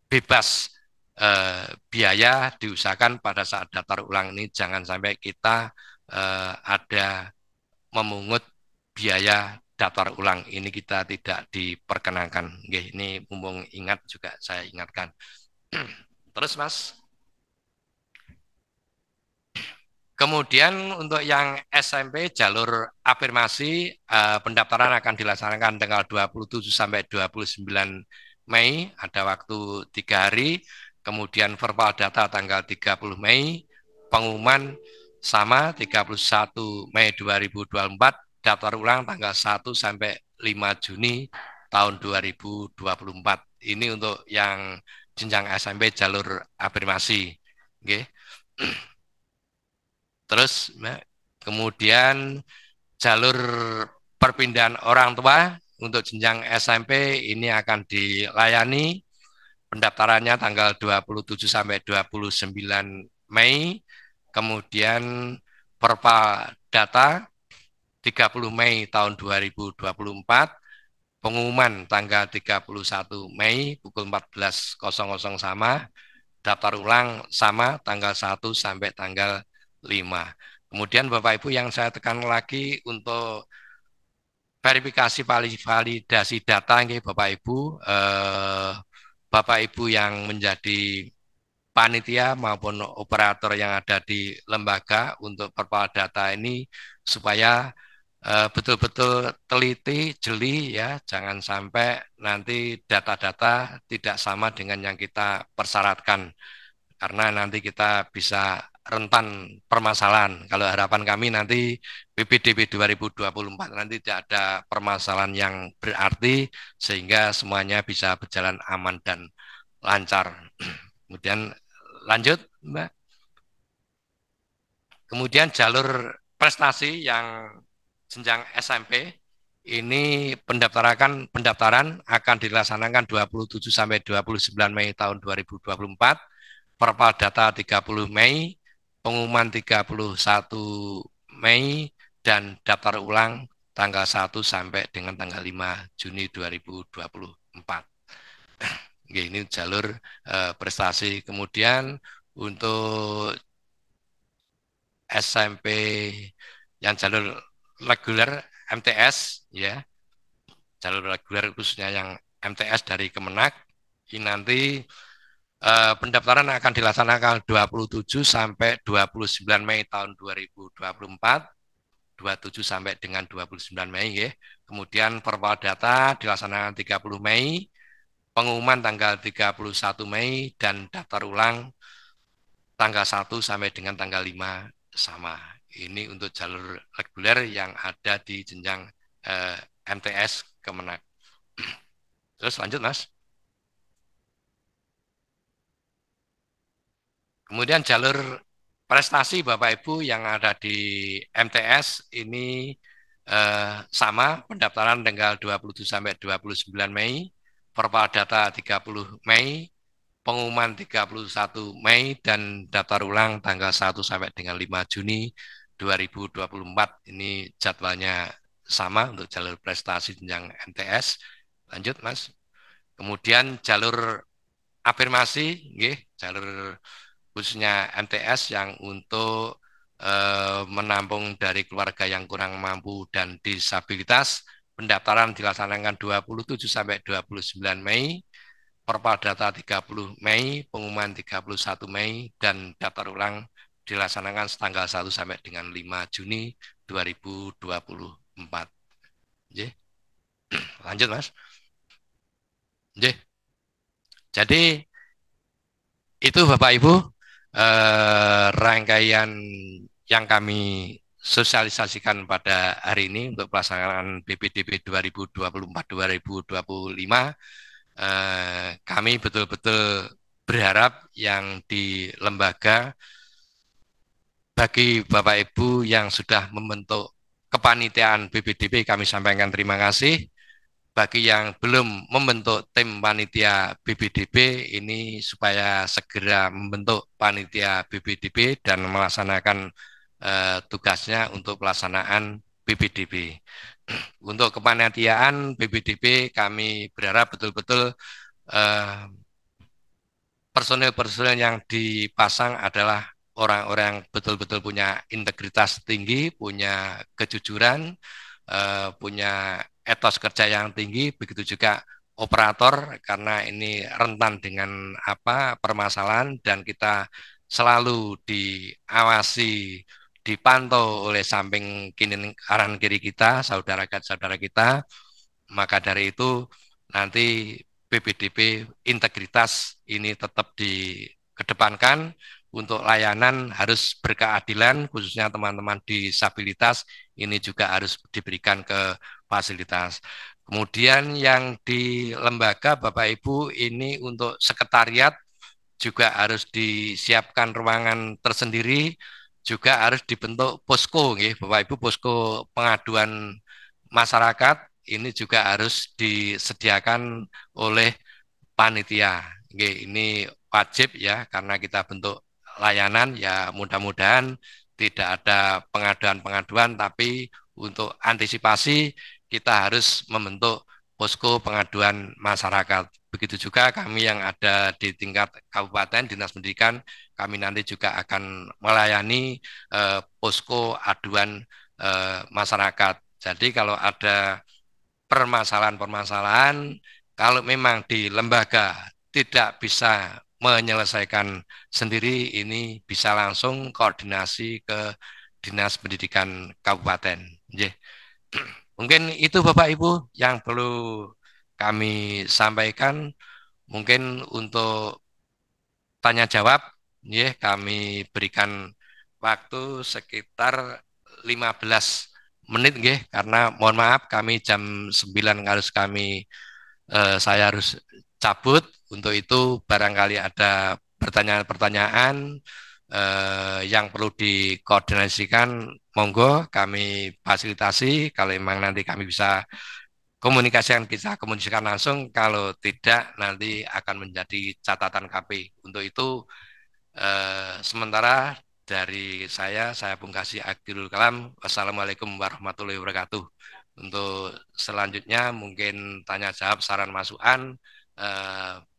bebas biaya, diusahakan pada saat daftar ulang ini jangan sampai kita ada memungut biaya daftar ulang, ini kita tidak diperkenankan. Ini mumpung ingat juga saya ingatkan. Terus Mas. Kemudian untuk yang SMP jalur afirmasi pendaftaran akan dilaksanakan tanggal 27 sampai 29 Mei, ada waktu 3 hari. Kemudian verbal data tanggal 30 Mei, pengumuman sama 31 Mei 2024, daftar ulang tanggal 1 sampai 5 Juni tahun 2024. Ini untuk yang jenjang SMP jalur afirmasi. Terus kemudian jalur perpindahan orang tua untuk jenjang SMP ini akan dilayani pendaftarannya tanggal 27 sampai 29 Mei. Kemudian verbal data 30 Mei tahun 2024, pengumuman tanggal 31 Mei pukul 14.00 sama, daftar ulang sama tanggal 1 sampai tanggal 5. Kemudian Bapak Ibu yang saya tekan lagi untuk verifikasi validasi data, Bapak Ibu yang menjadi panitia maupun operator yang ada di lembaga untuk verbal data ini supaya betul-betul teliti, jeli ya, jangan sampai nanti data-data tidak sama dengan yang kita persyaratkan, karena nanti kita bisa rentan permasalahan. Kalau harapan kami nanti PPDB 2024 nanti tidak ada permasalahan yang berarti sehingga semuanya bisa berjalan aman dan lancar. Kemudian lanjut, Mbak. Kemudian jalur prestasi yang jenjang SMP ini pendaftaran akan dilaksanakan 27 sampai 29 Mei tahun 2024, verbal data 30 Mei, pengumuman 31 Mei, dan daftar ulang tanggal 1 sampai dengan tanggal 5 Juni 2024. Ini jalur prestasi. Kemudian untuk SMP yang jalur reguler MTS ya, jalur reguler khususnya yang MTS dari Kemenak, ini nanti pendaftaran akan dilaksanakan 27 sampai 29 Mei tahun 2024, 27 sampai dengan 29 Mei ya. Kemudian verbal data dilaksanakan 30 Mei, pengumuman tanggal 31 Mei, dan daftar ulang tanggal 1 sampai dengan tanggal 5 sama. Ini untuk jalur reguler yang ada di jenjang MTS Kemenak. Terus lanjut Mas. Kemudian jalur prestasi Bapak Ibu yang ada di MTS ini sama, pendaftaran tanggal 27 sampai 29 Mei, verbal data 30 Mei, pengumuman 31 Mei dan daftar ulang tanggal 1 sampai dengan 5 Juni 2024. Ini jadwalnya sama untuk jalur prestasi jenjang MTS. Lanjut, Mas. Kemudian jalur afirmasi, jalur khususnya MTS yang untuk menampung dari keluarga yang kurang mampu dan disabilitas. Pendaftaran dilaksanakan 27 sampai 29 Mei, Perpal data 30 Mei, pengumuman 31 Mei, dan daftar ulang dilaksanakan tanggal 1 sampai dengan 5 Juni 2024. Lanjut, Mas. Jadi itu Bapak Ibu rangkaian yang kami sosialisasikan pada hari ini untuk pelaksanaan BPDB 2024-2025. Kami betul-betul berharap yang di lembaga, bagi Bapak Ibu yang sudah membentuk kepanitiaan BPDB, kami sampaikan terima kasih. Bagi yang belum membentuk tim panitia BPDB ini, supaya segera membentuk panitia BPDB dan melaksanakan tugasnya untuk pelaksanaan BPDB. Untuk kepanitiaan BPDB kami berharap betul-betul personil-personil yang dipasang adalah orang-orang yang betul-betul punya integritas tinggi, punya kejujuran, punya etos kerja yang tinggi, begitu juga operator, karena ini rentan dengan permasalahan dan kita selalu diawasi, dipantau oleh samping kanan kiri kita, saudara kita. Maka dari itu nanti BPDB integritas ini tetap dikedepankan. Untuk layanan harus berkeadilan, khususnya teman-teman disabilitas ini juga harus diberikan ke fasilitas. Kemudian yang di lembaga Bapak Ibu ini untuk sekretariat juga harus disiapkan ruangan tersendiri, juga harus dibentuk posko, Bapak Ibu, posko pengaduan masyarakat ini juga harus disediakan oleh panitia. Ini wajib ya, karena kita bentuk layanan ya, mudah-mudahan tidak ada pengaduan-pengaduan, tapi untuk antisipasi kita harus membentuk posko pengaduan masyarakat. Begitu juga kami yang ada di tingkat kabupaten, Dinas Pendidikan, kami nanti juga akan melayani posko aduan masyarakat. Jadi kalau ada permasalahan-permasalahan, kalau memang di lembaga tidak bisa menyelesaikan sendiri, ini bisa langsung koordinasi ke Dinas Pendidikan Kabupaten. Mungkin itu Bapak Ibu yang perlu kami sampaikan. Mungkin untuk tanya jawab, kami berikan waktu sekitar 15 menit, karena mohon maaf kami jam 9 saya harus cabut. Untuk itu barangkali ada pertanyaan-pertanyaan yang perlu dikoordinasikan, monggo kami fasilitasi. Kalau memang nanti kami bisa komunikasikan langsung, kalau tidak nanti akan menjadi catatan KP. Untuk itu sementara dari saya Pungkasi Akhirul Kalam. Wassalamualaikum warahmatullahi wabarakatuh. Untuk selanjutnya mungkin tanya jawab, saran masukan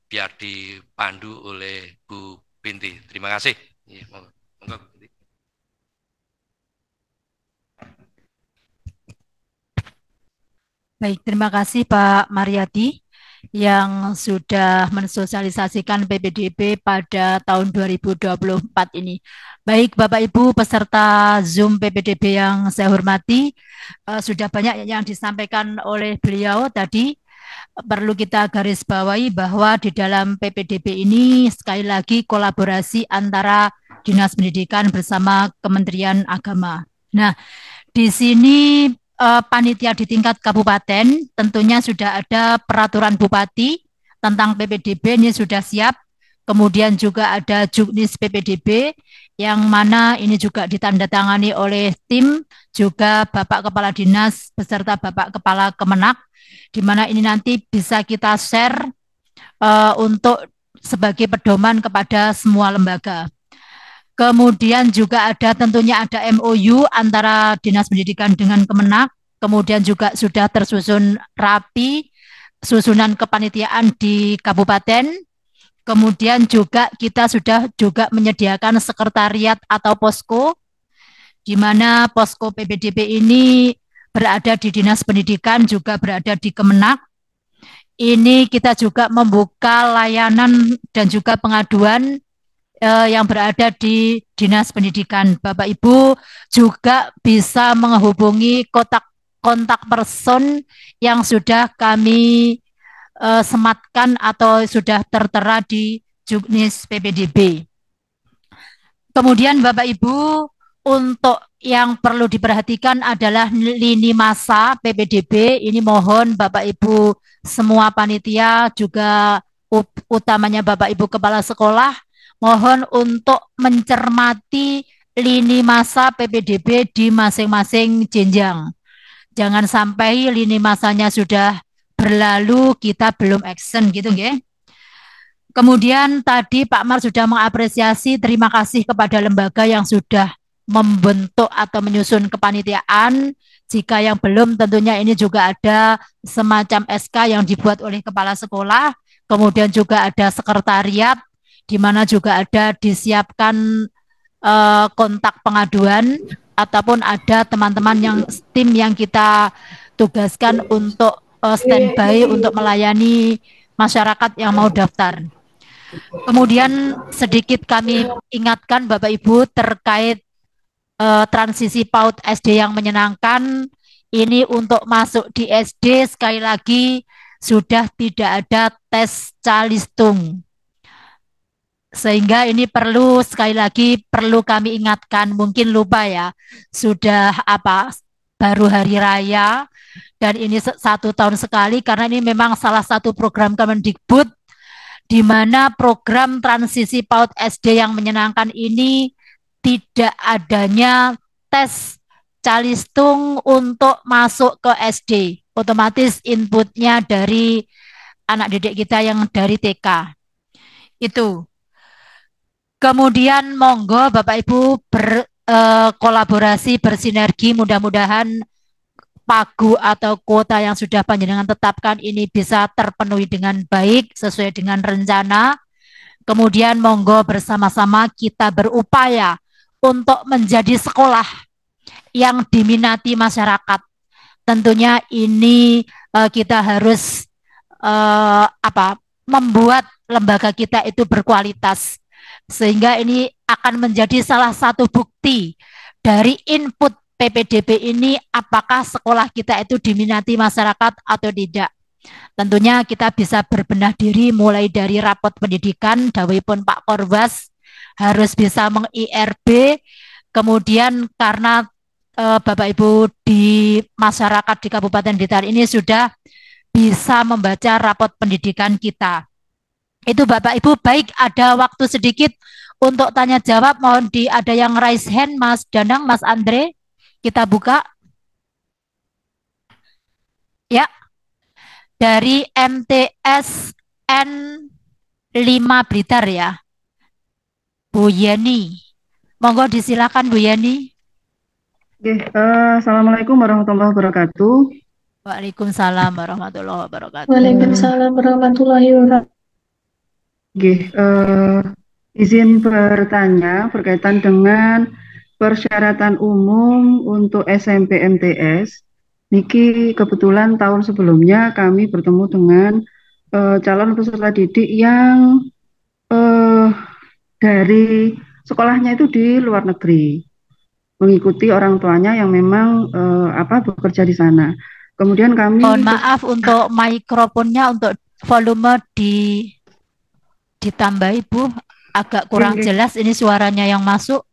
biar dipandu oleh Bu Binti. Terima kasih. Baik, terima kasih Pak Mariadi yang sudah mensosialisasikan PPDB pada tahun 2024 ini. Baik Bapak Ibu peserta Zoom PPDB yang saya hormati, sudah banyak yang disampaikan oleh beliau tadi. Perlu kita garis bawahi bahwa di dalam PPDB ini sekali lagi kolaborasi antara Dinas Pendidikan bersama Kementerian Agama. Nah, di sini panitia di tingkat kabupaten tentunya sudah ada peraturan bupati tentang PPDB, ini sudah siap. Kemudian juga ada Juknis PPDB yang mana ini juga ditandatangani oleh tim, juga Bapak Kepala Dinas beserta Bapak Kepala Kemenak, di mana ini nanti bisa kita share untuk sebagai pedoman kepada semua lembaga. Kemudian juga tentunya ada MOU antara Dinas Pendidikan dengan Kemenak, kemudian juga sudah tersusun rapi susunan kepanitiaan di kabupaten, kemudian juga kita sudah juga menyediakan sekretariat atau posko, di mana posko PPDB ini berada di Dinas Pendidikan, juga berada di Kemenak. Ini kita juga membuka layanan dan juga pengaduan yang berada di Dinas Pendidikan. Bapak Ibu juga bisa menghubungi kontak person yang sudah kami sematkan atau sudah tertera di Juknis PPDB. Kemudian Bapak Ibu, untuk yang perlu diperhatikan adalah lini masa PPDB. Ini mohon Bapak Ibu semua panitia, juga utamanya Bapak Ibu kepala sekolah, mohon untuk mencermati lini masa PPDB di masing-masing jenjang. Jangan sampai lini masanya sudah berlalu kita belum action gitu nggih. Kemudian tadi Pak Mar sudah mengapresiasi, terima kasih kepada lembaga yang sudah membentuk atau menyusun kepanitiaan. Jika yang belum, tentunya ini juga ada semacam SK yang dibuat oleh kepala sekolah. Kemudian juga ada sekretariat, di mana juga ada disiapkan kontak pengaduan, ataupun ada teman-teman yang tim yang kita tugaskan untuk standby untuk melayani masyarakat yang mau daftar. Kemudian sedikit kami ingatkan Bapak Ibu terkait transisi PAUD SD yang menyenangkan. Ini untuk masuk di SD sekali lagi sudah tidak ada tes calistung. Sehingga ini perlu sekali lagi perlu kami ingatkan, mungkin lupa ya, sudah baru hari raya dan ini 1 tahun sekali, karena ini memang salah satu program Kemendikbud di mana program transisi PAUD SD yang menyenangkan ini tidak adanya tes calistung untuk masuk ke SD. Otomatis inputnya dari anak didik kita yang dari TK. Itu. Kemudian monggo Bapak Ibu berkolaborasi, bersinergi, mudah-mudahan pagu atau kuota yang sudah panjenengan tetapkan ini bisa terpenuhi dengan baik sesuai dengan rencana. Kemudian monggo bersama-sama kita berupaya untuk menjadi sekolah yang diminati masyarakat. Tentunya ini kita harus membuat lembaga kita itu berkualitas, sehingga ini akan menjadi salah satu bukti dari input PPDB ini, apakah sekolah kita itu diminati masyarakat atau tidak. Tentunya kita bisa berbenah diri mulai dari rapot pendidikan, dawuhipun Pak Korbas harus bisa meng-IRB, kemudian karena Bapak Ibu di masyarakat di Kabupaten Blitar ini sudah bisa membaca rapot pendidikan kita. Itu Bapak Ibu, baik ada waktu sedikit untuk tanya jawab, mohon ada yang raise hand, Mas Danang, Mas Andre. Kita buka. Ya. Dari MTSN 5 Blitar ya. Bu Yeni. Monggo disilakan Bu Yeni. Oke, Assalamualaikum warahmatullahi wabarakatuh. Waalaikumsalam warahmatullahi wabarakatuh. Waalaikumsalam warahmatullahi wabarakatuh. Oke, izin bertanya berkaitan dengan persyaratan umum untuk SMP MTS. Niki kebetulan tahun sebelumnya kami bertemu dengan calon peserta didik yang dari sekolahnya itu di luar negeri, mengikuti orang tuanya yang memang bekerja di sana. Kemudian kami mohon maaf untuk mikrofonnya, untuk volume ditambah Ibu, agak kurang jelas ini suaranya yang masuk.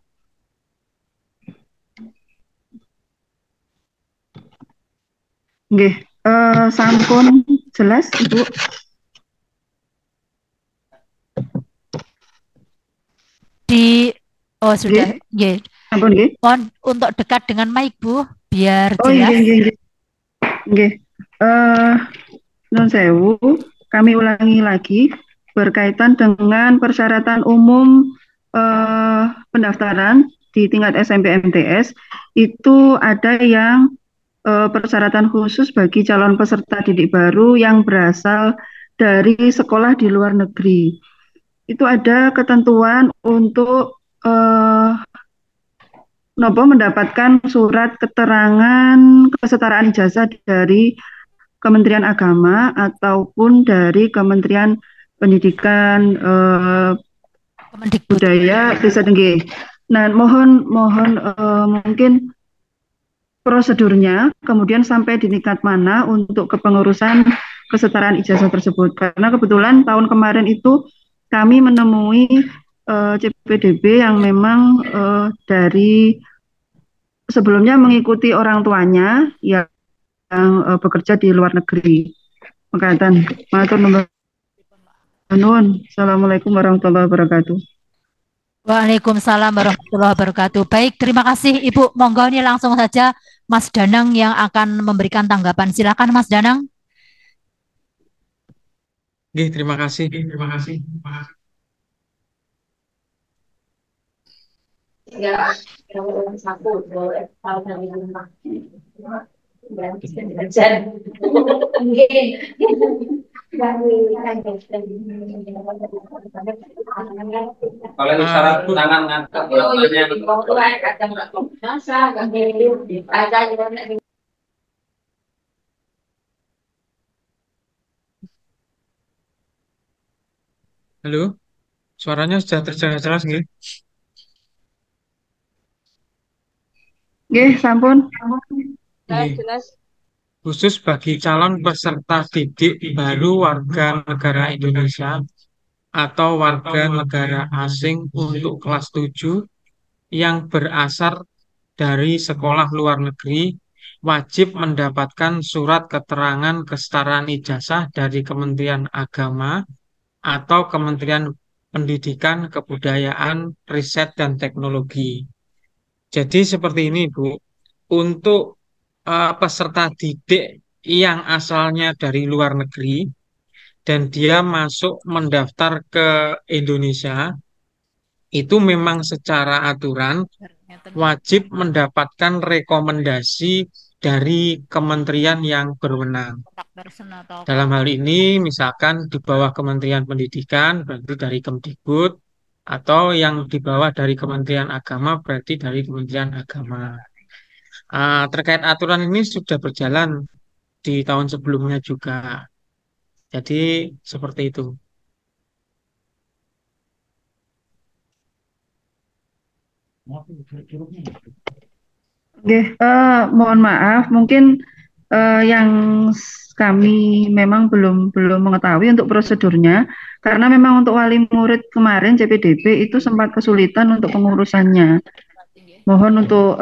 Nggih, sampun jelas Ibu. Sudah, nggih. Sampun nggih. Mohon untuk dekat dengan mic Bu, biar jelas. Nggih. Nun sewu, kami ulangi lagi. berkaitan dengan persyaratan umum pendaftaran di tingkat SMP MTS itu ada yang persyaratan khusus bagi calon peserta didik baru yang berasal dari sekolah di luar negeri. Itu ada ketentuan untuk mendapatkan surat keterangan kesetaraan ijazah dari Kementerian Agama ataupun dari Kementerian Pendidikan Budaya Desa Dengge. Nah, mohon mungkin prosedurnya kemudian sampai di tingkat mana untuk kepengurusan kesetaraan ijazah tersebut. Karena kebetulan tahun kemarin itu kami menemui CPDB yang memang dari sebelumnya mengikuti orang tuanya yang bekerja di luar negeri. Makatan, matur nuwun. Assalamualaikum warahmatullahi wabarakatuh. Waalaikumsalam warahmatullahi wabarakatuh. Baik, terima kasih Ibu. Monggo ini langsung saja Mas Danang yang akan memberikan tanggapan. Silakan Mas Danang. Oke, terima kasih. Ya, satu, boleh tahu dari rumah. Dan Kalau isyarat tangan ngangkat Halo, suaranya sudah terdengar jelas nggih? Nggih, sampun. Nggih. Khusus bagi calon peserta didik baru warga negara Indonesia atau warga negara asing untuk kelas 7 yang berasal dari sekolah luar negeri wajib mendapatkan surat keterangan kesetaraan ijazah dari Kementerian Agama atau Kementerian Pendidikan, Kebudayaan, Riset, dan Teknologi. Jadi seperti ini, Bu. Untuk peserta didik yang asalnya dari luar negeri dan dia masuk mendaftar ke Indonesia, itu memang secara aturan wajib mendapatkan rekomendasi dari kementerian yang berwenang. Dalam hal ini, misalkan di bawah Kementerian Pendidikan, berarti dari Kemdikbud, atau yang di bawah dari Kementerian Agama, berarti dari Kementerian Agama. Terkait aturan ini sudah berjalan di tahun sebelumnya juga. Jadi, seperti itu. Mohon maaf, mungkin yang kami memang belum mengetahui untuk prosedurnya, karena memang untuk wali murid kemarin CPDB itu sempat kesulitan untuk pengurusannya. Mohon untuk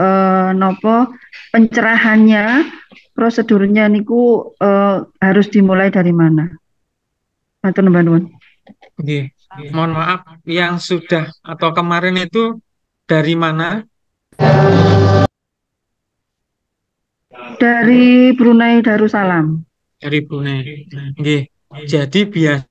nopo pencerahannya, prosedurnya niku harus dimulai dari mana? Matur nuwun. Oke, mohon maaf, yang sudah atau kemarin itu dari mana? Dari Brunei Darussalam. Dari Brunei. Oke. Jadi biasa